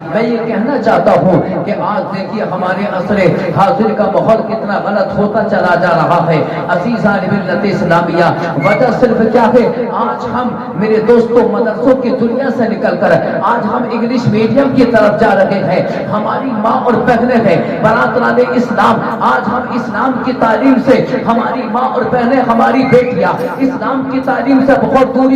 میں یہ کہنا چاہتا ہوں کہ آج دیکھیے ہمارے عصر حاضر کا ماحول کتنا غلط ہوتا چلا جا رہا ہے عزیزان ملت اسلامیہ۔ وجہ صرف کیا ہے، آج ہم میرے دوستوں مدرسوں کی دنیا سے نکل کر آج ہم انگلش میڈیم کی طرف جا رہے ہیں۔ ہماری ماں اور بہنیں ہیں برادران اسلام، آج ہم اسلام کی تعلیم سے ہماری ماں اور بہنیں، ہماری بیٹیاں اسلام کی تعلیم سے بہت دور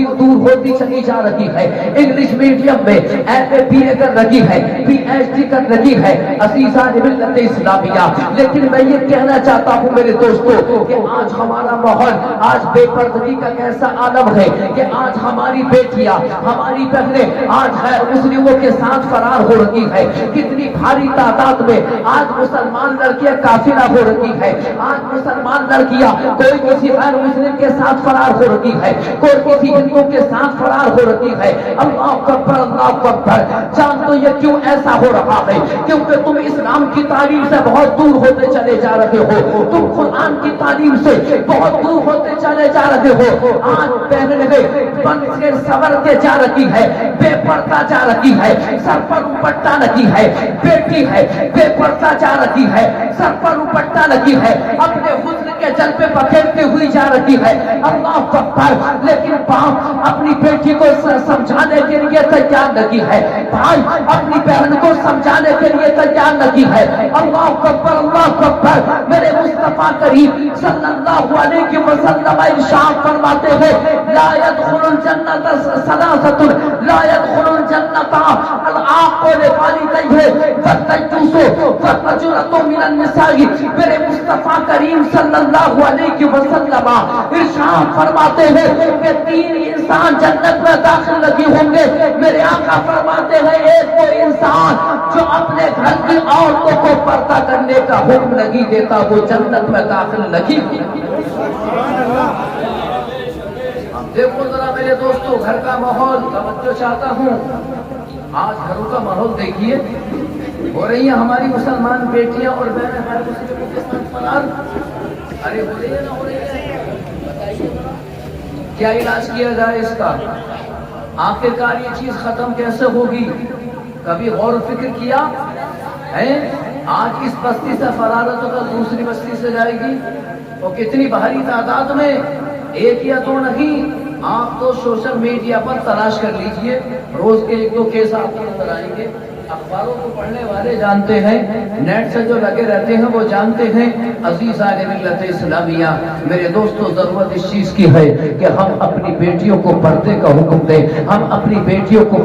ہوتی چلی جا رہی ہے۔ انگلش میڈیم میں MA کر رہی ہے، PhD کر رہی ہے عزیزان ملت اسلامیہ۔ لیکن میں یہ کہنا چاہتا ہوں میرے دوستو کہ آج ہمارا ماحول، آج بے پردگی کا کیسا عالم ہے کہ آج ہماری بیٹیاں، ہماری بہنیں آج غیر مسلموں کے ساتھ فرار ہو رہی ہے۔ کتنی بھاری تعداد میں آج مسلمان لڑکیاں قافلہ ہو رہی ہے۔ آج مسلمان لڑکیاں کوئی کسی غیر مسلم کے ساتھ فرار ہو رہی ہے، کوئی کسی ہندو کے ساتھ فرار ہو رہی ہے۔ اللہ اکبر، اللہ اکبر۔ جان تو یہ کیوں ایسا ہو رہا ہے؟ کیونکہ تم اسلام کی تعلیم سے بہت دور ہوتے چلے جا رہے ہو، تم قرآن کی تعلیم سے بہت دور ہوتے چلے جا رہے ہو۔ آج بہنیں بن کے سور کے جا رہی ہے، بے پردہ جا رہی ہے، سر پر دوپٹہ لگی ہے، بیٹی ہے بے پردہ جا رہی ہے، سر پر دوپٹہ لگی ہے، اپنے حسن کے جلوے بکھیرتے ہوئی جا رہی ہے۔ اللہ اکبر۔ لیکن باپ اپنی بیٹی کو سمجھانے کے لیے تیار نہیں ہے، بھائی اپنی بہن کو سمجھانے کے لیے تیار نہیں ہے۔ اللہ اکبر، اللہ اکبر۔ میرے مصطفیٰ کریم صلی اللہ علیہ وسلم ارشاد فرماتے ہیں لا يدخل الجنت ثلاثۃ، لا يدخل الجنت العاق لوالدیہ والدیوس والرجلۃ من النساء۔ میرے مصطفیٰ کریم صلی اللہ علیہ وسلم ارشاد فرماتے ہیں کہ تین انسان جنت میں داخل نہیں ہوں گے۔ میرے آقا فرماتے ہیں ایک وہ انسان جو اپنے گھر کی عورتوں کو پردہ کرنے کا حکم نہیں دیتا، وہ جنت میں داخل نہیں۔ دیکھو ذرا میرے دوستو گھر کا ماحول، توجہ چاہتا ہوں۔ آج گھروں کا ماحول دیکھیے، ہو رہی ہیں ہماری مسلمان بیٹیاں اور بہنیں ہر مسلموں کے ساتھ فرار۔ ارے ہو رہی ہے نہ ہو رہی ہے؟ بتائیے کیا علاج کیا جائے اس کا؟ آخرکار یہ چیز ختم کیسے ہوگی؟ کبھی غور و فکر کیا ہے؟ آج اس بستی سے فرار تو دوسری بستی سے جائے گی، اور کتنی بھاری تعداد میں، ایک یا دو نہیں۔ آپ تو سوشل میڈیا پر تلاش کر لیجئے، روز کے ایک دو کیس آپ کو نظر آئیں گے۔ اخباروں کو پڑھنے والے جانتے ہیں، نیٹ سے جو لگے رہتے ہیں وہ جانتے ہیں۔ عزیزان ملت اسلامیہ، میرے دوستو ضرورت اس چیز کی ہے کہ ہم اپنی بیٹیوں کو پردے کا حکم دیں، ہم اپنی بیٹیوں کو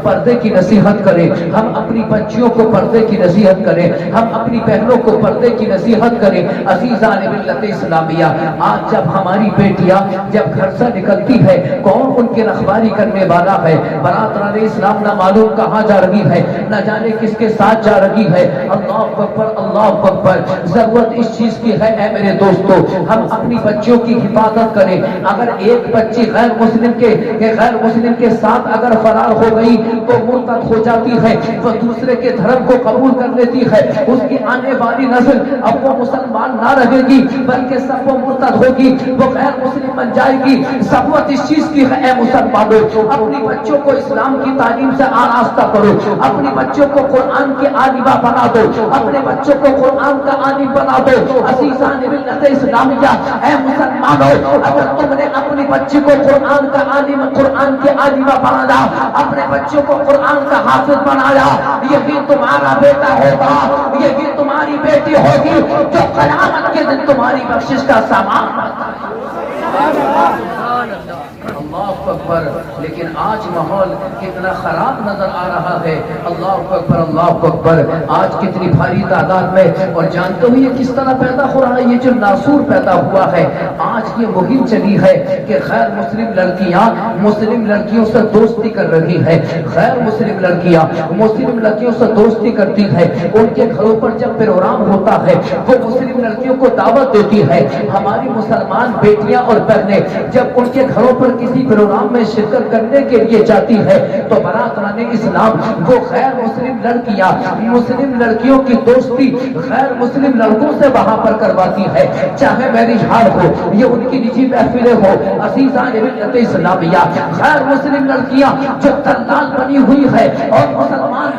پردے کی نصیحت کریں، ہم اپنی بچیوں کو پردے کی نصیحت کریں، ہم اپنی بہنوں کو پردے کی نصیحت کریں۔ عزیزان ملت اسلامیہ، آج جب ہماری بیٹیاں جب گھر سے نکلتی ہے، کون ان کی رکھوالی کرنے والا ہے؟ برادران اسلام نہ معلوم کہاں جا رہی ہے، نہ جانے کس کے ساتھ جا رہی ہے۔ اللہ اکبر، اللہ اکبر۔ ضرورت اس چیز کی ہے اے میرے دوستو، ہم اپنی بچیوں کی حفاظت کریں۔ اگر ایک بچی غیر مسلم کے ساتھ اگر فرار ہو گئی تو مرتد ہو جاتی ہے، وہ دوسرے کے دھرم کو قبول کر لیتی ہے، اس کی آنے والی نسل اب وہ مسلمان نہ رہے گی بلکہ سب وہ مرتد ہوگی، وہ غیر مسلم بن جائے گی۔ ضرورت اس چیز کی ہے اے مسلمانوں، اپنی بچوں کو اسلام کی تعلیم سے آراستہ کرو، اپنی بچوں کو قرآن کے عالمہ بنا دو، اپنے بچوں کو قرآن کا عالم بنا دو۔ عزیزان ملت اسلامیہ، اے مسلمانوں، اگر تم نے اپنی بچی کو قرآن کا عالم، قرآن کے عالمہ بنایا، اپنے بچوں کو قرآن کا حافظ بنایا، یہی تمہارا بیٹا ہوگا، یہی تمہاری بیٹی ہوگی جو قیامت کے دن تمہاری بخشش کا سامان بنتا ہے۔ اللہ اکبر۔ لیکن آج ماحول کتنا خراب نظر آ رہا ہے۔ اللہ اکبر، اللہ اکبر۔ آج کتنی بھاری تعداد میں، اور جانتے ہو یہ کس طرح پیدا ہو رہا ہے؟ یہ جو ناسور پیدا ہوا ہے، آج یہ مہم چلی ہے کہ غیر مسلم لڑکیاں مسلم لڑکیوں سے دوستی کر رہی ہے، غیر مسلم لڑکیاں مسلم لڑکیوں سے دوستی کرتی ہے، ان کے گھروں پر جب پروگرام ہوتا ہے وہ مسلم لڑکیوں کو دعوت دیتی ہے۔ ہماری مسلمان بیٹیاں اور بہنیں جب ان کے گھروں پر کسی پروگرام میں شرکت کرنے کے لیے جاتی ہے تو برادران اسلام وہ غیر مسلم لڑکیاں مسلم لڑکیوں کی دوستی غیر مسلم لڑکوں سے وہاں پر کرواتی ہے، چاہے میرج ہال ہو، یہ ان کی نجی محفلیں ہو۔ عزیزان ملت اسلامیہ، غیر مسلم لڑکیاں جو دلال بنی ہوئی ہے اور مسلمان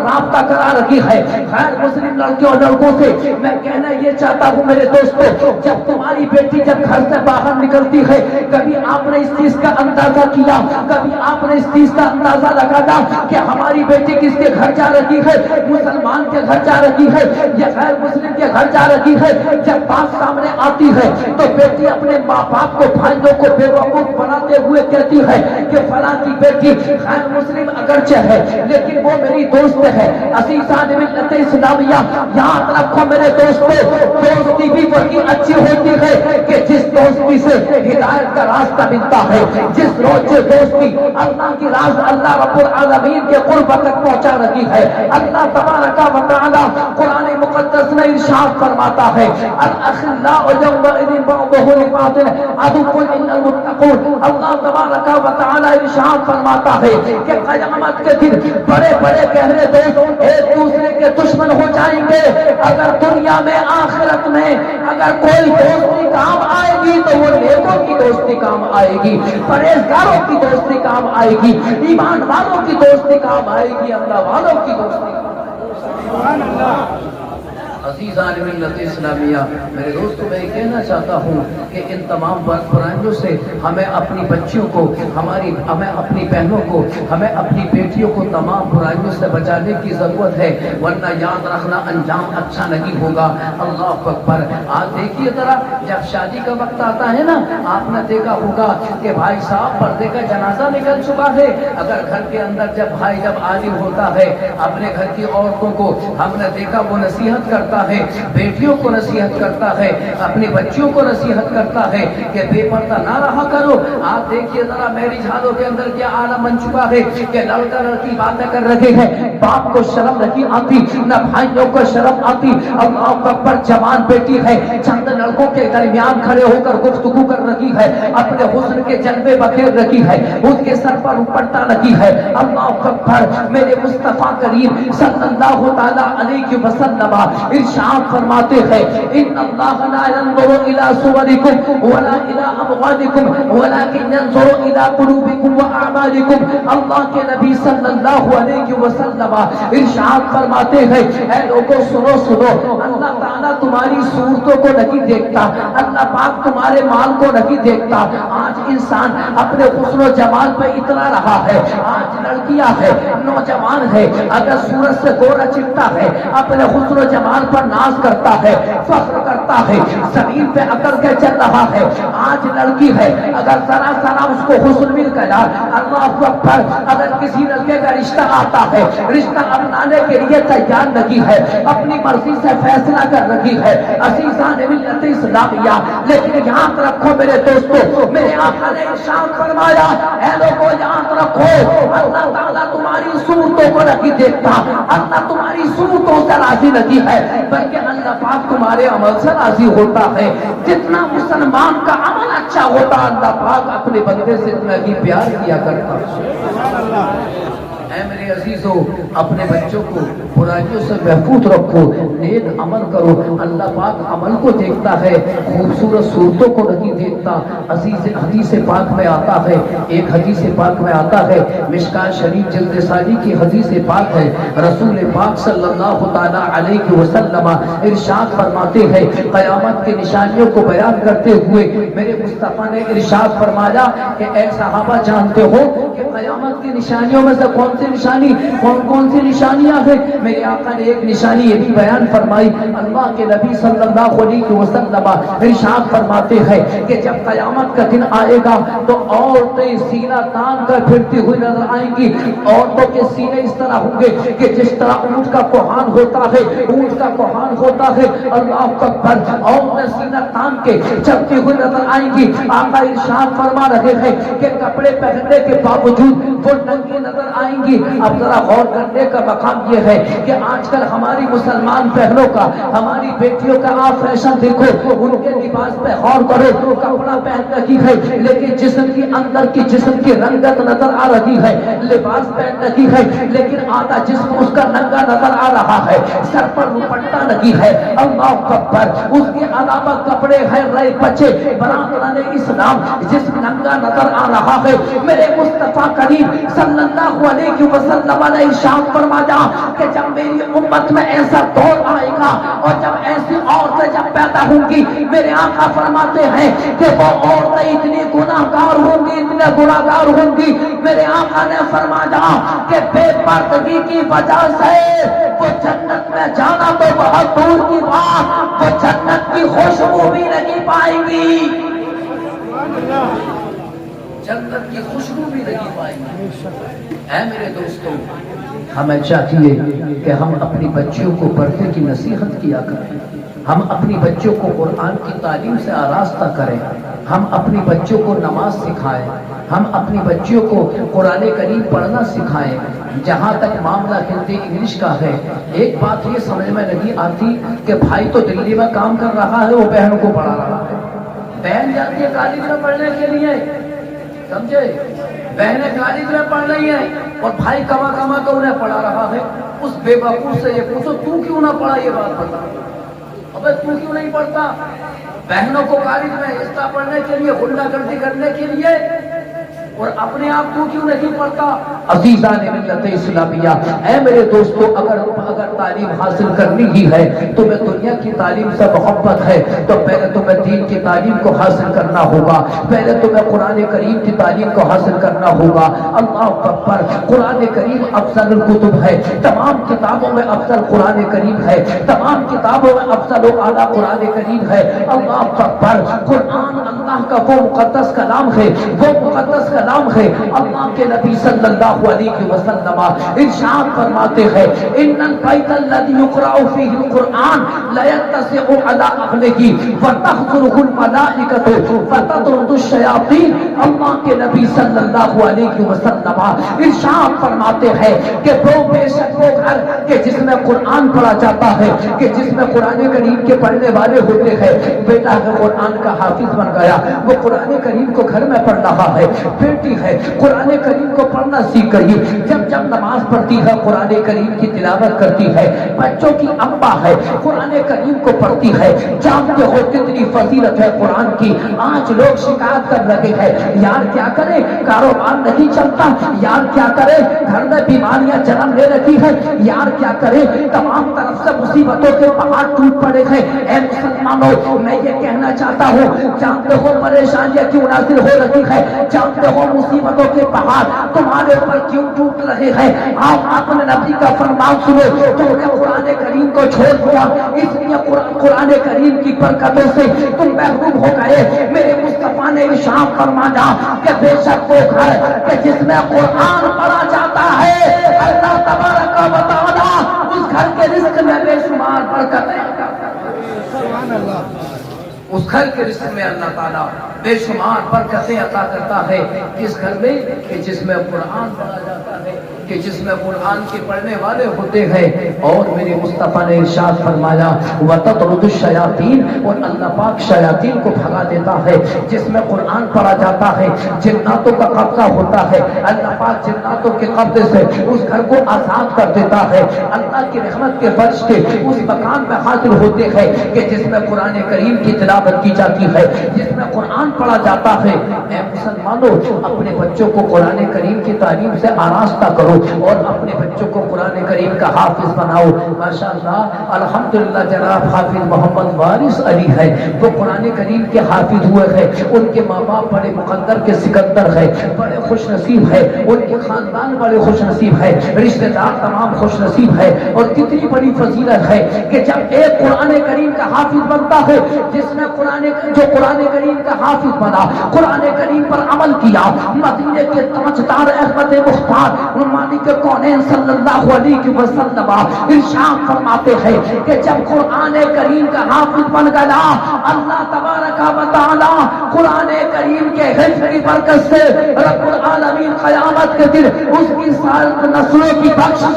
رابطہ کرا رکھی ہے غیر مسلم لڑکیوں اور لڑکوں سے. میں کہنا یہ چاہتا ہوں میرے دوستو، جب تمہاری بیٹی جب گھر سے باہر نکلتی ہے، کبھی آپ نے اس چیز کا اندازہ کیا، کبھی آپ نے اس چیز کا اندازہ لگایا کہ ہماری بیٹی کس کے گھر جا رہی ہے؟ مسلمان کے گھر جا رہی ہے یا غیر مسلم کے گھر جا رہی ہے؟ جب بات سامنے آتی ہے تو بیٹی اپنے ماں باپ کو، بھائیوں کو بے وقوف بناتے ہوئے کہتی ہے کہ فلاں کی بیٹی غیر مسلم اگرچہ ہے لیکن وہ میری دوست ہے. عزیزان ملت اسلامیہ، یاد رکھو میرے دوستو، دوستی بھی وہی اچھی ہوتی ہے کہ جس دوستی سے ہدایت کا راستہ ملتا ہے، جس دوستی اللہ کی راز اللہ رب العالمین کے قرب تک پہنچا رہی ہے. اللہ تبارک و تعالی قرآن مقدس میں ارشاد فرماتا ہے الاخلاء یومئذ بعضهم لبعض عدو الا المتقون. اللہ تبارک و تعالی ارشاد فرماتا ہے کہ قیامت کے دن بڑے بڑے گہرے دوست ایک دوسرے کے دشمن ہو جائیں گے. اگر دنیا میں آخرت میں اگر کوئی دوستی کام آئے گی تو وہ نیکوں کی دوستی کام آئے گی، پرہیزگاروں کی دوستی کام آئے گی، ایمان والوں کی دوستی کام آئے گی، اللہ والوں کی دوستی کام آئے گی. سبحان اللہ. عزیزان ملت اسلامیہ، میرے دوستو میں یہ کہنا چاہتا ہوں کہ ان تمام برائیوں سے ہمیں اپنی بچیوں کو، ہمیں اپنی بہنوں کو، ہمیں اپنی بیٹیوں کو تمام برائیوں سے بچانے کی ضرورت ہے، ورنہ یاد رکھنا انجام اچھا نہیں ہوگا. اللہ اکبر. آج دیکھیے ذرا، جب شادی کا وقت آتا ہے نا، آپ نے دیکھا ہوگا کہ بھائی صاحب پردے کا جنازہ نکل چکا ہے. اگر گھر کے اندر جب بھائی جب عالم ہوتا ہے، اپنے گھر کی عورتوں کو ہم نے دیکھا وہ نصیحت کرتا ہے، بیٹیوں کو نصیحت کرتا ہے، اپنی بچیوں کو نصیحت کرتا ہے کہ بے پردہ نہ رہا کرو. آپ دیکھیے ذرا میرج ہالوں کے اندر کیا عالم بن چکا ہے کہ لڑکا لڑکی باتیں کر رہے ہیں، باپ کو شرم نہیں آتی، نہ بھائیوں کو شرم آتی. اللہ اکبر. جوان بیٹی ہے، چند لڑکوں کے درمیان کھڑے ہو کر گفتگو کر رہی ہے، اپنے حسن کے جلوے بکھیر رہی ہے، اس کے سر پر پردہ لگی ہے. اللہ اکبر. میرے مصطفیٰ کریم صلی اللہ تعالی علیہ وسلم ارشاد فرماتے ہیں ان اللہ لا ينظر الى صورکم ولا الى اموالکم ولكن ينظر الى قلوبکم واعمالکم. اللہ کے نبی صلی اللہ علیہ وسلم ارشاد فرماتے ہیں اے لوگوں سنو سنو، اللہ تعالیٰ تمہاری صورتوں کو نہیں دیکھتا، اللہ پاک تمہارے مال کو نہیں دیکھتا. آج انسان اپنے حسن و جمال پہ اتنا رہا ہے. آج لڑکیاں ہے، نوجوان ہے، اگر صورت سے گورا چٹا ہے، اپنے حسن و جمال پر ناز کرتا ہے، فخر کرتا ہے، زمین پہ اکڑ کے چل رہا ہے. آج لڑکی ہے، اگر ذرا ذرا اس کو حسن مل گیا، اللہ اکبر، اگر کسی لڑکے کا رشتہ آتا ہے، رشتہ اپنانے کے لیے تیار نہیں ہے، اپنی مرضی سے فیصلہ کر رہی ہے. عزیزان ملت اسلامیہ، لیکن یاد رکھو میرے دوستو، میرے آقا نے ارشاد فرمایا اے لوگوں یاد رکھو، اللہ تعالیٰ تمہاری صورتوں کو نہیں دیکھتا، اللہ تمہاری صورتوں سے راضی نہیں ہے، بلکہ اللہ پاک تمہارے عمل سے راضی ہوتا ہے. جتنا مسلمان کا عمل اچھا ہوتا، اللہ پاک اپنے بندے سے اتنا ہی پیار کیا کرتا. اے میرے عزیزو، اپنے بچوں کو برائیوں سے محفوظ رکھو، نیک عمل کرو. اللہ پاک عمل کو دیکھتا ہے، خوبصورت صورتوں کو نہیں دیکھتا. حدیث پاک میں آتا ہے، ایک حدیث پاک میں آتا ہے، مشکات شریف جلد ثانی کی حدیث پاک ہے. رسول پاک صلی اللہ تعالی علیہ وسلم ارشاد فرماتے ہیں، قیامت کی نشانیوں کو بیان کرتے ہوئے میرے مصطفیٰ نے ارشاد فرمایا کہ اے صحابہ جانتے ہو کہ قیامت کی نشانیوں میں سے کون سی نشانیاں ہیں؟ میرے آقا نے ایک نشانی یہ بھی بیان فرمائی. اللہ کے نبی صلی اللہ علیہ وسلم ارشاد فرماتے ہیں کہ جب قیامت کا دن آئے گا تو عورتیں سینہ تان کر پھرتی ہوئی نظر آئیں گی. عورتوں کے سینے اس طرح ہوں گے کہ جس طرح اونٹ کا کوہان ہوتا ہے، اونٹ کا کوہان ہوتا ہے. اللہ اکبر. عورتیں سینہ تان کے چلتی ہوئی نظر آئیں گی. آقا ارشاد فرما رہے ہیں کہ کپڑے پہننے کے باوجود وہ ننگی نظر آئیں گی. اب ذرا غور کرنے کا مقام یہ ہے کہ آج کل ہماری مسلمان بہنوں کا، ہماری بیٹیوں کا آپ فیشن دیکھو، ان کے لباس پہ غور کرو. کپڑا پہن رہی ہے لیکن جسم کی اندر کی جسم کی رنگت نظر آ رہی ہے. لباس پہن رہی ہے لیکن آدھا جسم اس کا ننگا نظر آ رہا ہے، سر پر دوپٹہ نہیں ہے. اللہ اکبر. اس کے علاوہ کپڑے ہیں رہے بچے، برادران اسلام جسم ننگا نظر آ رہا ہے. میرے مصطفیٰ کریم صلی اللہ علیہ وسلم نے ارشاد فرمایا کہ جب میری امت میں ایسا دور آئے گا اور جب ایسی عورتیں جب پیدا ہوں گی، میرے آقا فرماتے ہیں کہ وہ عورتیں اتنی گناہگار ہوں گی، اتنے گناہگار ہوں گی، میرے آقا نے فرمایا کہ بے پردگی کی وجہ سے وہ جنت میں جانا تو بہت دور کی بات، وہ جنت کی خوشبو بھی نہیں پائیں گی، جنت کی خوشبو بھی نہیں پائیں گی۔ اے میرے دوستوں، ہمیں چاہیے کہ ہم اپنی بچیوں کو پردے کی نصیحت کیا کریں، ہم اپنی بچوں کو قرآن کی تعلیم سے آراستہ کریں، ہم اپنی بچوں کو نماز سکھائیں، ہم اپنی بچیوں کو قرآن کریم پڑھنا سکھائیں۔ جہاں تک معاملہ ہندی انگلش کا ہے، ایک بات یہ سمجھ میں نہیں آتی کہ بھائی تو دلی میں کام کر رہا ہے، وہ بہن کو پڑھا رہا ہے، بہن جاتی ہے کالج میں پڑھنے کے لیے، سمجھے، بہنیں کالج میں پڑھ رہی ہیں اور بھائی کما کما کر انہیں پڑھا رہا ہے۔ اس بے وقوف سے یہ پوچھو تو کیوں نہ پڑھا، یہ بات بتا، ابے تو کیوں نہیں پڑھتا؟ بہنوں کو کالج میں حصہ پڑھنے کے لیے، غنڈہ گردی کرنے کے لیے، اور اپنے آپ تو کیوں نہیں پڑھتا؟ عزیزان ملت اسلامیہ، اے میرے دوستو، اگر تعلیم حاصل کرنی ہی ہے، تمہیں دنیا کی تعلیم سے محبت ہے تو پہلے تمہیں دین کی تعلیم کو حاصل کرنا ہوگا، پہلے تمہیں قرآن کریم کی تعلیم کو حاصل کرنا ہوگا۔ اللہ اکبر، قرآن کریم افضل الکتب ہے، تمام کتابوں میں افضل قرآن کریم ہے، تمام کتابوں میں افضل و اعلیٰ قرآن کریم ہے۔ اللہ اکبر، قرآن اللہ کا وہ مقدس کلام ہے، وہ مقدس کلام ہے۔ اللہ کے نبی صلی اللہ علیہ وسلم ارشاد فرماتے ہیں، ان البیت الذی یقرأ فیہ القرآن لیتسع علی اہلہ وتحضرہ الملائکۃ فتطرد الشیاطین۔ اللہ کے نبی صلی اللہ علیہ وسلم ارشاد فرماتے ہیں کہ وہ بے شک وہ گھر کہ جس میں قرآن پڑھا جاتا ہے، کہ جس میں قرآن کریم کے پڑھنے والے ہوتے ہیں، بیٹا ہے قرآن کا حافظ بن گیا، وہ قرآن کریم کو گھر میں پڑھ رہا ہے، بیٹی ہے قرآن کریم کو پڑھنا سیکھ گئی، جب جب نماز پڑھتی ہے قرآن کریم کی تلاوت کرتی ہے، بچوں کی اماں ہے قرآن کریم کو پڑھتی ہے، جانتے ہو کتنی فضیلت ہے قرآن کی۔ آج لوگ شکایت کر رہے ہیں، یار کیا کرے، کاروبار نہیں چلتا، یار کیا کرے، گھر میں بیماریاں جنم لے رہی ہے، یار کیا کرے، تمام طرف سے مصیبتوں کے پہاڑ ٹوٹ پڑے ہیں۔ اے مسلمانوں، میں یہ کہنا چاہتا ہوں، جانتے ہو پریشانیاں کیوں نازل ہو رہی ہے، جانتے ہو مصیبتوں کے پہاڑ تمہارے اوپر کیوں ٹوٹ رہے ہیں؟ آپ اپنے نبی کا فرمان سنو، تو نے قرآن کریم کو چھوڑ دیا، اس لیے قرآن کریم کی برکتوں سے تم محروم ہو گئے۔ میرے مصطفیٰ نے ارشاد فرمایا کہ بے شک وہ گھر کہ جس میں قرآن پڑھا جاتا ہے، اللہ تبارک و تعالی اس گھر کے رزق میں بے شمار برکتیں، اس گھر کے رزق میں اللہ تعالیٰ بے شمار برکتیں عطا کرتا ہے۔ کس گھر میں؟ کہ جس میں قرآن پڑھا جاتا ہے، کہ جس میں قرآن کے پڑھنے والے ہوتے ہیں۔ اور میرے مصطفیٰ نے ارشاد فرمایا وَتَطْرُدُ الشَّيَاطِينَ، اور اللہ پاک شیاطین کو بھگا دیتا ہے۔ جس میں قرآن پڑھا جاتا ہے جناتوں کا قبضہ ہوتا ہے، اللہ پاک جناتوں کے قبضے سے اس گھر کو آزاد کر دیتا ہے۔ اللہ کی رحمت کے فرشتے اس مکان میں حاضر ہوتے ہیں کہ جس میں قرآن کریم کی تلاوت کی جاتی ہے، جس میں قرآن پڑھا جاتا ہے۔ اے مسلمانوں، اپنے بچوں کو قرآن کریم کی تعلیم سے آراستہ کرو اور اپنے بچوں کو قرآن کریم کا حافظ بناؤ۔ ماشاءاللہ، الحمدللہ، جناب حافظ محمد وارث علی ہے، وہ قرآن کریم کے حافظ ہوئے ہیں، ان کے ماں باپ بڑے مقدر کے سکندر ہیں، بڑے خوش نصیب ہے، ان کے خاندان بڑے خوش نصیب ہے، رشتہ دار تمام خوش نصیب ہے۔ اور کتنی بڑی فضیلت ہے کہ جب ایک قرآن کریم کا حافظ بنتا ہے، جس میں جو قرآن کریم کا حافظ بنا، قرآن کریم پر عمل کیا، مدینے کے تاجدار احمد مختار مالک کونین صلی اللہ علیہ وسلم ارشاد فرماتے ہیں کہ جب قرآن کریم کا حافظ بن گیا، اللہ تبارک و تعالی قرآن کریم کے حفظ کی برکت سے رب العالمین قیامت کے دن اس کی ساری نسلوں کی بخشش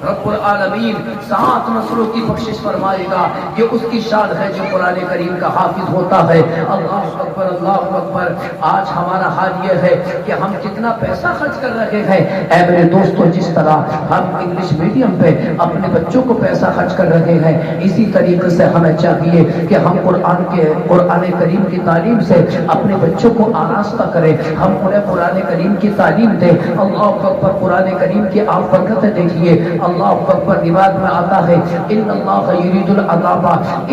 رب العالمین 7 نسلوں کی بخشش فرمائے گا. یہ اس کی شان ہے جو قرآن کریم کا حافظ ہوتا ہے. اللہ اکبر اللہ اکبر. آج ہمارا حال یہ ہے کہ ہم کتنا پیسہ خرچ کر رہے ہیں. اے میرے دوستو، جس طرح ہم انگلش میڈیم پہ اپنے بچوں کو پیسہ خرچ کر رہے ہیں، اسی طریقے سے ہمیں چاہیے کہ ہم قرآن کریم کی تعلیم سے اپنے بچوں کو آراستہ کریں. ہم انہیں قرآن کریم کی تعلیم دیں. اللہ اکبر. قرآن کریم کی آپ برکتیں دیکھیے. اللہ اکبر. روایت میں آتا ہے ان اللہ یرید العذاب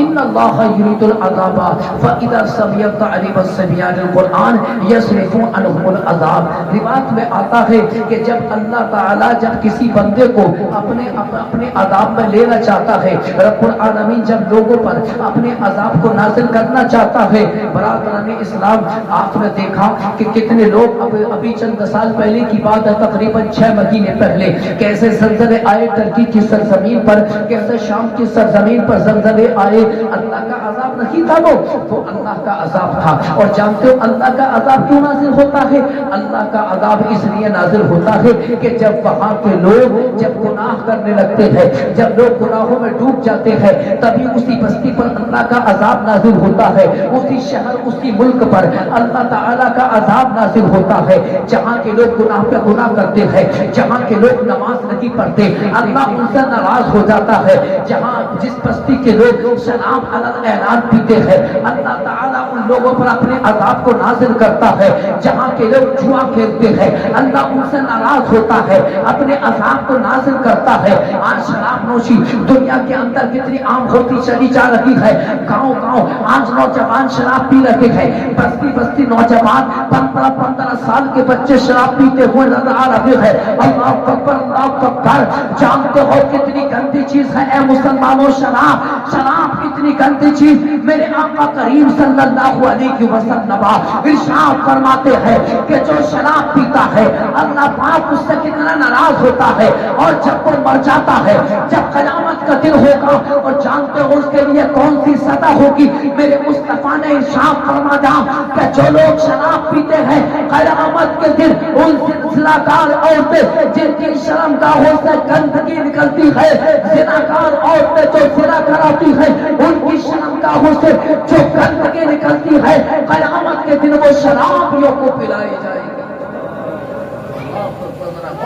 ان اللہ یرید العذاب فاذا سمع تعلیم الصبیان القرآن یصرف عنهم العذاب. روایت میں آتا ہے کہ جب اللہ تعالی جب کسی بندے کو اپنے عذاب میں لینا چاہتا ہے، رب العالمین جب لوگوں پر اپنے عذاب کو نازل کرنا چاہتا ہے، برادران اسلام آپ نے دیکھا کہ کتنے لوگ ابھی چند سال پہلے کی بات ہے، تقریباً 6 مہینے پہلے کیسے زلزلے آئے ترکی کی سرزمین پر، کیسے شام کی سرزمین پر زلزلے آئے. اللہ کا عذاب نہیں تھا، وہ اللہ کا عذاب تھا. اور جانتے ہو اللہ کا عذاب کیوں نازل ہوتا ہے؟ اللہ کا عذاب اس لیے نازل ہوتا ہے کہ جب وہاں کے لوگ جب گناہ کرنے لگتے ہیں، جب لوگ گناہوں میں ڈوب جاتے ہیں، تبھی اسی بستی پر اللہ کا عذاب نازل ہوتا ہے. اسی شہر اسی ملک پر اللہ تعالیٰ کا عذاب نازل ہوتا ہے. جہاں کے لوگ گناہ پہ گناہ کرتے ہیں، جہاں کے لوگ نماز نہیں پڑھتے، اللہ ان سے ناراض ہو جاتا ہے. جہاں جس بستی کے لوگ شراب علی اعلان پیتے ہیں، اللہ تعالیٰ ان لوگوں پر اپنے عذاب کو نازل کرتا ہے. جہاں کے لوگ جوا کھیلتے ہیں، اللہ ان سے ناراض ہوتا ہے، اپنے عذاب کو نازل کرتا ہے. آج شراب نوشی دنیا کے اندر کتنی عام ہوتی چلی جا رہی ہے. گاؤں گاؤں آج نوجوان شراب پی رہے ہیں. بستی بستی نوجوان 15 سال کے بچے شراب پیتے ہوئے نظر آ رہے ہیں. اللہ اکبر اللہ اکبر. جانتے ہو کتنی گندی چیز ہے اے مسلمانوں شراب کتنی گندی چیز. میرے آقا کریم صلی اللہ علیہ وسلم ارشاد فرماتے ہیں کہ جو شراب پیتا ہے اللہ پاک اس سے کتنا ناراض ہوتا ہے. اور جب وہ مر جاتا ہے، جب قیامت کا دن ہوگا، اور جانتے ہو اس کے لیے کون سی سزا ہوگی؟ میرے مصطفیٰ نے ارشاد فرمایا کہ جو لوگ شراب پیتے ہیں قیامت کے دن ان سلسلہ کار عورتیں جن کی شرمگاہوں سے گندگی نکلتی ہے، زناکار عورتیں جو زنا کراتی ہیں ان کی شرمگاہوں سے جو گندگی نکلتی ہے، قیامت کے دن وہ شرابیوں کو پلائی جائے گی.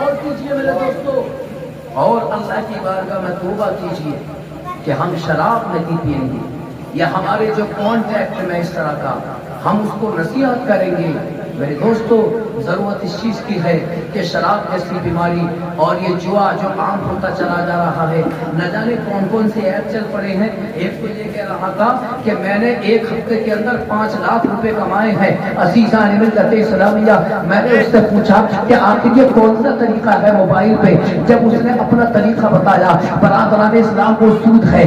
اور کیجیے میرے دوستو، اور اللہ کی بارگاہ میں توبہ کیجیے کہ ہم شراب نہیں پئیں گے. یا ہمارے جو کانٹیکٹ میں اس طرح کا ہم اس کو نصیحت کریں گے. میرے دوستو ضرورت اس چیز کی ہے کہ شراب جیسی بیماری اور یہ جوا جو عام ہوتا چلا جا رہا ہے، نہ جانے کون کون سے ایپ چل پڑے ہیں. ایک تو یہ کہہ رہا تھا کہ میں نے 1 ہفتے کے اندر 5 لاکھ روپے کمائے ہیں. عزیزان ملت اسلامیہ، میں نے اس سے پوچھا کہ آخر یہ کون سا طریقہ ہے موبائل پہ؟ جب اس نے اپنا طریقہ بتایا، برادران اسلام وہ سود ہے.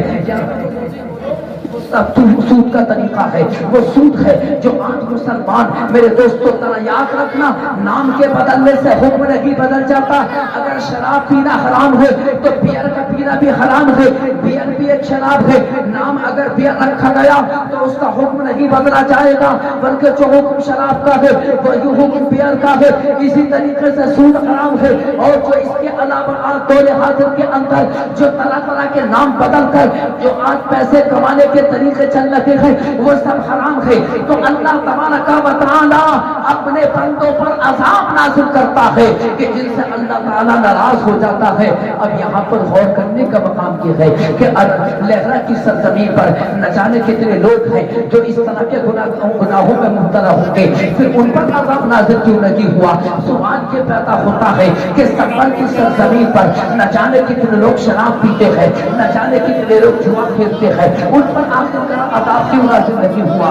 سود کا طریقہ ہے، وہ سود ہے جو آج مسلمان میرے دوستوں ذرا یاد رکھنا، نام کے بدلنے سے حکم نہیں بدل جاتا. اگر شراب پینا حرام ہے تو بیئر کا پینا بھی حرام ہے. بیئر بھی ایک شراب ہے. نام اگر بیئر رکھا گیا تو اس کا حکم نہیں بدلا جائے گا، بلکہ جو حکم شراب کا ہے وہی حکم بیئر کا ہے. اسی طریقے سے سود حرام ہے. اور جو اس کے علاوہ آج دور حاضر کے اندر جو طرح طرح کے نام بدل کر جو آج پیسے کمانے کے طریقے چل رہے ہیں وہ سب حرام ہے. تو اللہ تبارک و تعالی اپنے بندوں پر عذاب نازل کرتا ہے کہ جن سے اللہ تعالی ناراض ہو جاتا ہے. اب یہاں پر غور کرنے کا مقام یہ ہے کہ لہرا کی سرزمین پر نہ جانے کتنے لوگ ہیں جو اس طرح کے گناہوں میں مبتلا ہوں گے، پھر ان پر عذاب نازل کیوں نہیں ہوا؟ سوال یہ پیدا ہوتا ہے کہ سفر کی سرزمین پر نہ جانے کتنے لوگ شراب پیتے ہیں، نہ جانے کتنے لوگ جوا کھیلتے ہیں، ان پر آخر کا عذاب کیوں نازل نہیں ہوا؟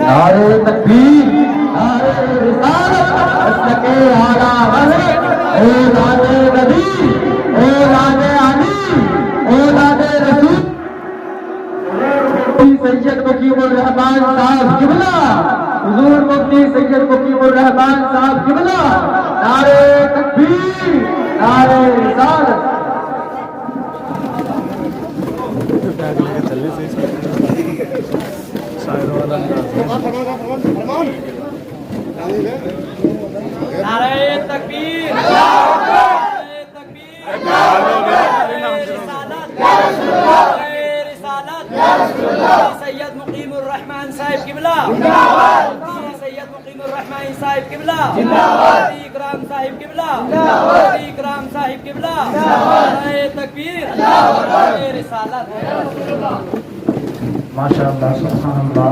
نعرہ تکبیر، نعرہ رسالت، حضرت اعلیٰ حضرت اولاد نبی، اولاد علی، اولاد رسول سید مقیم الرحمان صاحب قبلہ، حضور مفتی سید مقیم الرحمان صاحب قبلہ. نعرہ تکبیر، نعرہ رسالت. نعرہ تکبیر نعرہ تکبیر رسالت سید مقیم الرحمان صاحب قبلہ سید مقیم الرحمان صاحب قبلہ مفتی اکرام صاحب قبلہ مفتی اکرام صاحب قبلہ نعرہ تکبیر نعرہ رسالت ماشاءاللہ سبحان اللہ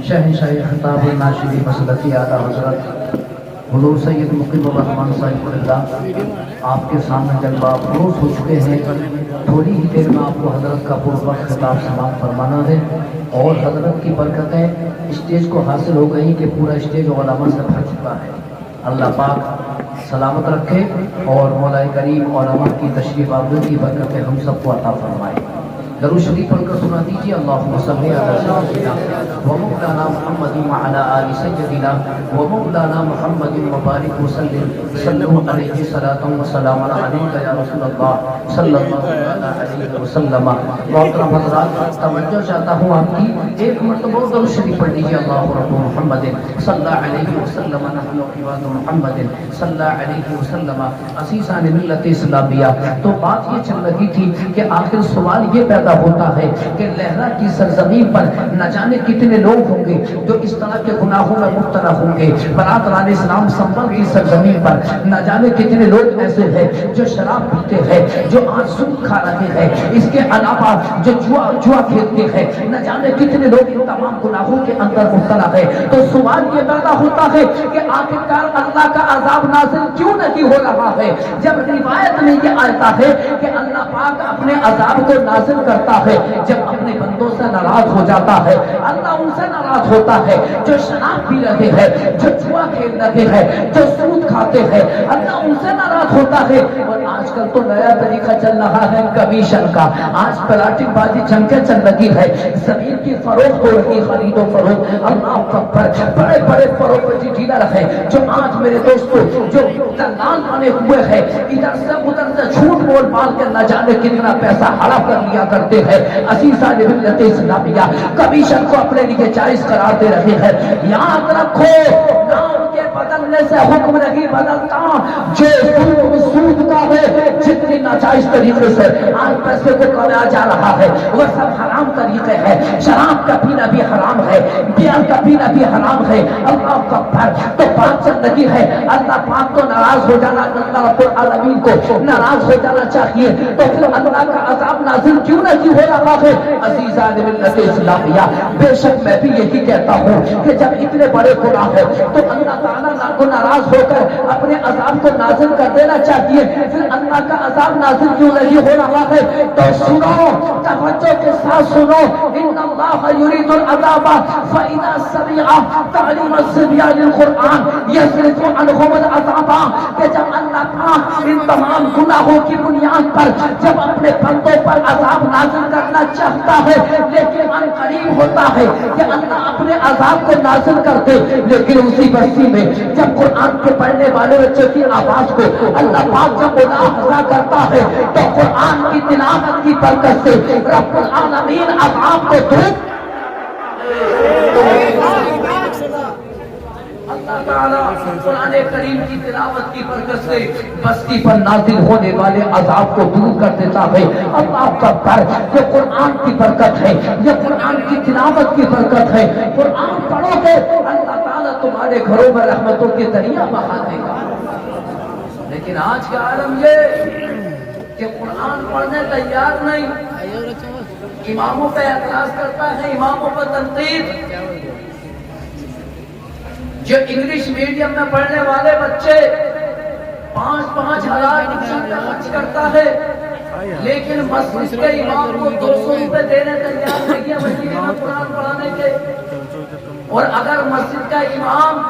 شہنشاہ خطاب الناشری مسلکی اعلیٰ حضرت حضور سید مقیم الرحمان صاحب اللہ آپ کے سامنے جلوہ افروز ہو چکے ہیں. تھوڑی ہی دیر میں آپ کو حضرت کا پروقت خطاب سماعت فرمانا ہے اور حضرت کی برکتیں اسٹیج کو حاصل ہو گئی کہ پورا اسٹیج علماء سے بھر چکا ہے. اللہ پاک سلامت رکھے اور مولا کریم علماء کی تشریف آوری کی برکتیں ہم سب کو عطا فرمائے. درود شریف پڑھ کر سنا دیجیے اللہم صلی علی سیدنا و مولانا محمد وعلی آل سیدنا و مولانا محمد مبارک وسلم صلو علیہ صلاۃ و سلام علیک یا رسول اللہ صلی اللہ علیہ وسلم. محترم حضرات توجہ چاہتا ہوں آپ کی ایک مرتبہ درود شریف پڑھ لیجیے اللہ رب محمد صلی اللہ علیہ وسلم نحن عباد محمد صلی اللہ علیہ وسلم عزیزان ملت اسلامیہ. تو بات یہ چل رہی تھی کہ آخر سوال یہ پیدا ہوتا ہے کہ لہرا کی سرزمین پر نہ جانے کتنے لوگ ہوں گے جو اس طرح کے گناہوں میں مبتلا ہوں گے. برادران اسلام سنبھل کی سرزمین پر نہ جانے کتنے لوگ ایسے ہیں جو شراب پیتے ہیں, جو آج سود کھا رہے ہیں, اس کے علاوہ جو جوا کھیلتے ہیں, نہ جانے کتنے لوگ ان تمام گناہوں کے اندر مبتلا ہے. تو سوال یہ پیدا ہوتا ہے کہ آخرکار اللہ کا عذاب نازل کیوں نہیں ہو رہا ہے, جب روایت میں یہ آتا ہے کہ اللہ پاک اپنے عذاب کو نازل کرتا ہے جب اپنے بندوں سے ناراض ہو جاتا ہے. اللہ ان سے ناراض ہوتا ہے جو شراب پی رہے ہیں, جو جوا کھیل رہے ہیں, جو سود کھاتے ہیں, اللہ ان سے ناراض ہوتا ہے. اور آج کل تو نیا طریقہ چل رہا ہے کمیشن کا. آج پلاٹنگ بازی جنگیں چل رہی ہے, زمین کی فروخت ہو رہی, خرید و فروخت. اللہ اکبر, بڑے بڑے فروختی ڈیلر ہیں جو آج میرے دوستوں جو دلال بنے ہوئے ہیں ادھر سے ادھر سے جھوٹ بول بال کے نہ جانے کتنا پیسہ ہڑپ کر لیا کرتے ہیں. عزیزان ملت اسلامیہ کمیشن کو اپنے لیے جائز قرار دے رہے ہیں. یاد رکھو نام کے بدلنے سے حکم نہیں بدلتا. جو سود کا ہے جتنی ناجائز طریقے سے آج پیسے کو کمایا جا رہا ہے وہ سب حرام طریقے ہیں. شراب کا پینا بھی حرام ہے, بیئر کا پینا بھی حرام ہے. اللہ اکبر. تو بات چل رہی ہے اللہ پاک کو ناراض ہو جانا, اللہ رب العالمین کو ناراض ہو جانا چاہیے تو پھر اللہ کا عذاب نازل کیوں نہیں ہو رہا ہے. عزیزان ملت اسلامیہ بے شک میں بھی یہی کہتا ہوں کہ جب اتنے بڑے گناہ ہیں تو اللہ تعالیٰ کو ناراض ہو کر اپنے عذاب کو نازل کر دینا چاہیے. پھر اللہ کا عذاب نازل کیوں نہیں ہو رہا ہے تو سنو, توجہ کے ساتھ سنو. ان اللہ یرید العذاب فاذا سمع تعلیم الصبیان القرآن یصرف عنہم العذاب. کہ جب اللہ پاک ان تمام گناہوں کی بنیاد پر جب اپنے بندوں پر عذاب نازل کرنا چاہتا ہے لیکن ان قریب ہوتا ہے کہ اللہ اپنے عذاب کو نازل کر دے. لیکن اسی بستی میں جب قرآن کے پڑھنے والے بچوں کی آواز کو اللہ پاک جب ملاحظہ کرتا ہے تو قرآن کی تلاوت کی برکت سے رب العالمین عذاب کو دور. اللہ تعالیٰ قرآن کریم کی تلاوت کی برکت سے بستی پر نازل ہونے والے عذاب کو دور کر دیتا ہے. اللہ اکبر. یہ قرآن کی برکت ہے, یہ قرآن کی تلاوت کی برکت ہے. قرآن پڑھو گے اللہ تعالیٰ تمہارے گھروں میں رحمتوں کے دریا بہا دے گا. لیکن آج کا عالم یہ کہ قرآن پڑھنے تیار نہیں, اماموں پہ اعتراض کرتا ہے, اماموں پر تنقید. جو انگلش میڈیم میں پڑھنے والے بچے 5,000 خرچ کرتا ہے لیکن مسجد کے امام کو 200 روپے دینے تیار نہیں ہے مسجد میں قرآن پڑھانے کے. اور اگر مسجد کا امام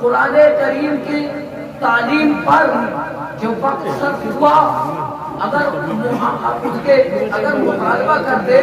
قرآن کریم کی تعلیم پر جو وقت صرف ہوا اگر مطالبہ کرتے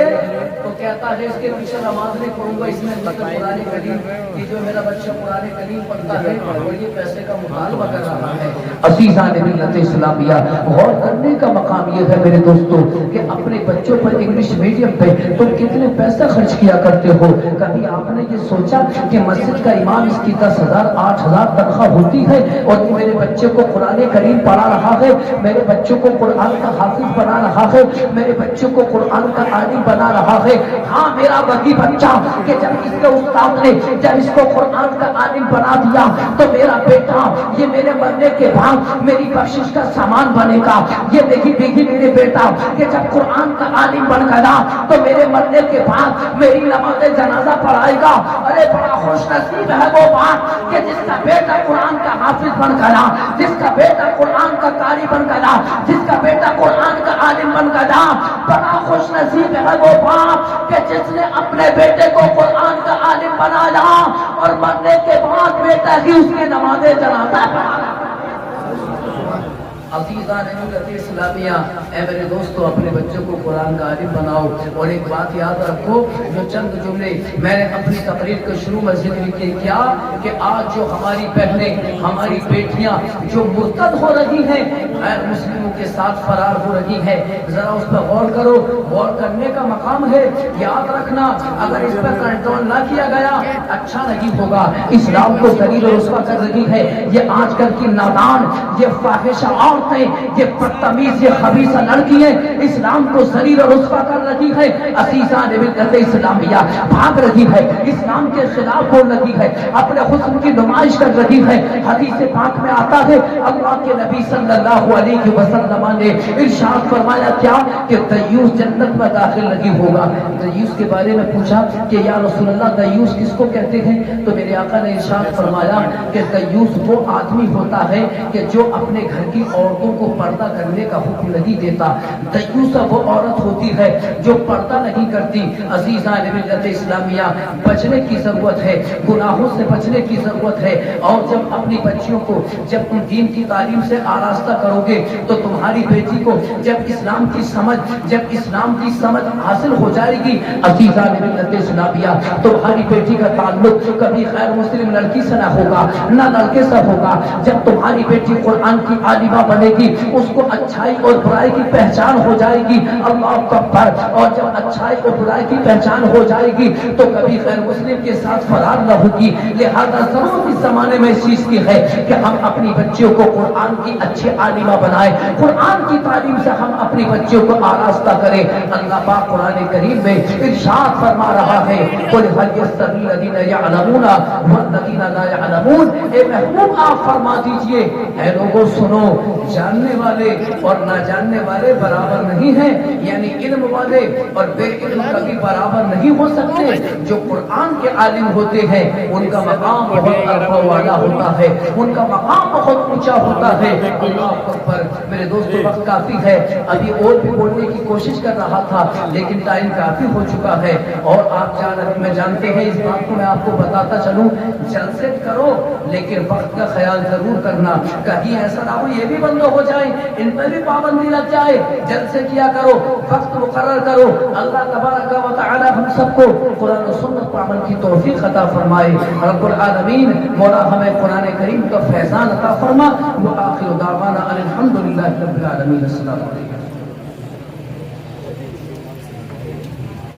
تو کہتا ہے اس کے پیچھے نماز نہیں پڑھوں گا، اس میں قرآن کریم کہ جو میرا بچہ قرآن کریم پڑھتا ہے اور یہ پیسے کا مطالبہ کر رہا ہے۔ عزیزان ملت اسلامیہ، غور کرنے کا مقام یہ ہے میرے دوستوں کہ اپنے بچوں پر انگلش میڈیم پہ تم کتنے پیسہ خرچ کیا کرتے ہو؟ کبھی آپ نے یہ سوچا کہ مسجد کا امام اس کی 10,000 8,000 تنخواہ ہوتی ہے اور یہ میرے بچے کو قرآن کریم پڑھا رہا ہے، میرے بچوں کو قرآن کا حافظ بنا رہا ہے، میرے بچوں کو قرآن کا عالم بنا رہا ہے؟ ہاں، میرا وہی بچہ کہ جب اس کے استاد نے جب اس کو قرآن کا عالم بنا دیا تو میرا بیٹا یہ میرے مرنے کے بعد میری بخشش کا سامان بنے گا۔ یہ دیکھی میرے بیٹا کہ جب قرآن کا عالم بن گیا تو میرے مرنے کے بعد میری نماز جنازہ پڑھائے گا۔ ارے بڑا خوش نصیب ہے وہ باپ کہ جس کا بیٹا قرآن کا حافظ بن گیا، جس کا بیٹا قرآن کا قاری بن گیا، جس کا بیٹا قرآن کا عالم بن گیا۔ بڑا خوش نصیب ہے وہ باپ کہ جس نے اپنے بیٹے کو قرآن کا عالم بنایا اور مرنے کے بعد بیٹا ہی اس کی نماز جنازہ پڑھایا۔ عزیزان ملت اسلامیہ، اے میرے دوستو، اپنے بچوں کو قرآن کا عالم بناؤ۔ اور ایک بات یاد رکھو، جو چند جملے میں نے اپنی تقریر کے شروع میں ذکر کیا کہ آج جو ہماری بہنیں، ہماری بیٹیاں جو مرتد ہو رہی ہیں، غیر مسلموں کے ساتھ فرار ہو رہی ہیں، ذرا اس پر غور کرو۔ غور کرنے کا مقام ہے۔ یاد رکھنا، اگر اس پر کنٹرول نہ کیا گیا اچھا نہیں ہوگا۔ اسلام کو ذلیل و رسوا کر رہی ہے یہ آج کل کی نادان، یہ فاحشہ عورتیں، یہ بدتمیز، یہ خبیثہ لڑکیاں اسلام کو ذلیل و رسوا کر رہی ہے۔ عزیزان ملت اسلامیہ، بھاگ رہی ہے، اسلام کے خلاف بول رہی ہے، اپنے حسن کی نمائش کر رہی ہے۔ حدیث پاک میں آتا ہے، اللہ کے نبی صلی اللہ علیہ وسلم نے ارشاد فرمایا کیا کہ دیوس جنت میں داخل نہیں ہوگا۔ دیوس کے بارے میں پوچھا کہ یا رسول اللہ دیوس کس کو کہتے ہیں؟ تو میرے آقا نے ارشاد فرمایا کہ دیوس وہ آدمی ہوتا ہے کہ جو اپنے گھر کی عورتوں کو پردہ کرنے کا حکم نہیں دیتا۔ دیوس وہ عورت ہوتی ہے جو پردہ نہیں کرتی۔ عزیزان ملت اسلامیہ، بچنے کی ضرورت ہے، گناہوں سے بچنے کی ضرورت ہے۔ اور جب اپنی بچیوں کو جب تم دین کی تعلیم سے آراستہ کرو گے تو تمہاری بیٹی کو جب اسلام کی سمجھ حاصل ہو جائے گی، عزیزان ملت اسلامیہ، تمہاری بیٹی کا تعلق کبھی غیر مسلم لڑکی سے نہ ہوگا، نہ لڑکے سے ہوگا۔ جب تمہاری بیٹی قرآن کی عالمہ بنے گی، اس کو اچھائی اور برائی کی پہچان ہو جائے گی، اللہ اکبر۔ اور جب اچھائی اور برائی کی پہچان ہو جائے گی تو کبھی غیر مسلم کے ساتھ فرار نہ ہوگی۔ لہذا ضرورت اس زمانے میں اس چیز کی ہے کہ ہم اپنی بچیوں کو قرآن کی اچھے عالمہ بنائیں، قرآن کی تعلیم سے ہم اپنی بچیوں کو آراستہ کریں۔ اللہ پاک قرآن کریم میں ارشاد فرما رہا ہے، قل هل يستوي الذين يعلمون والذين لا يعلمون۔ اے محبوب آپ فرما دیجئے، اے لوگوں سنو، جاننے والے اور نہ جاننے والے برابر نہیں ہیں، یعنی علم والے اور بے علم کبھی برابر نہیں ہو سکتے۔ جو قرآن کے عالم ہوتے ہیں ان کا مقام بہت عرفہ والا ہوتا ہے، ان کا مقام بہت اونچا ہوتا ہے۔ اللہ اکبر۔ میرے دوستو، وقت کافی ہے، ابھی اور بھی بولنے کی کوشش کر رہا تھا لیکن ٹائم کافی ہو چکا ہے۔ اور آپ میں جانتے ہیں، اس بات کو میں آپ کو بتاتا چلوں، جلسے کرو لیکن وقت کا خیال ضرور کرنا، کہیں ایسا نہ ہو یہ بھی بند ہو جائے، ان پر بھی پابندی لگ جائے۔ جلسے کیا کرو، وقت مقرر کرو۔ اللہ تبارک و تعالی ہم سب کو قرآن و سنت پر عمل کی توفیق عطا فرمائے۔ رب العالمین مولا ہمیں قرآن کریم کا فیضان عطا فرما۔ وآخر دعوانا الحمدللہ رب العالمین۔ السلام علیکم۔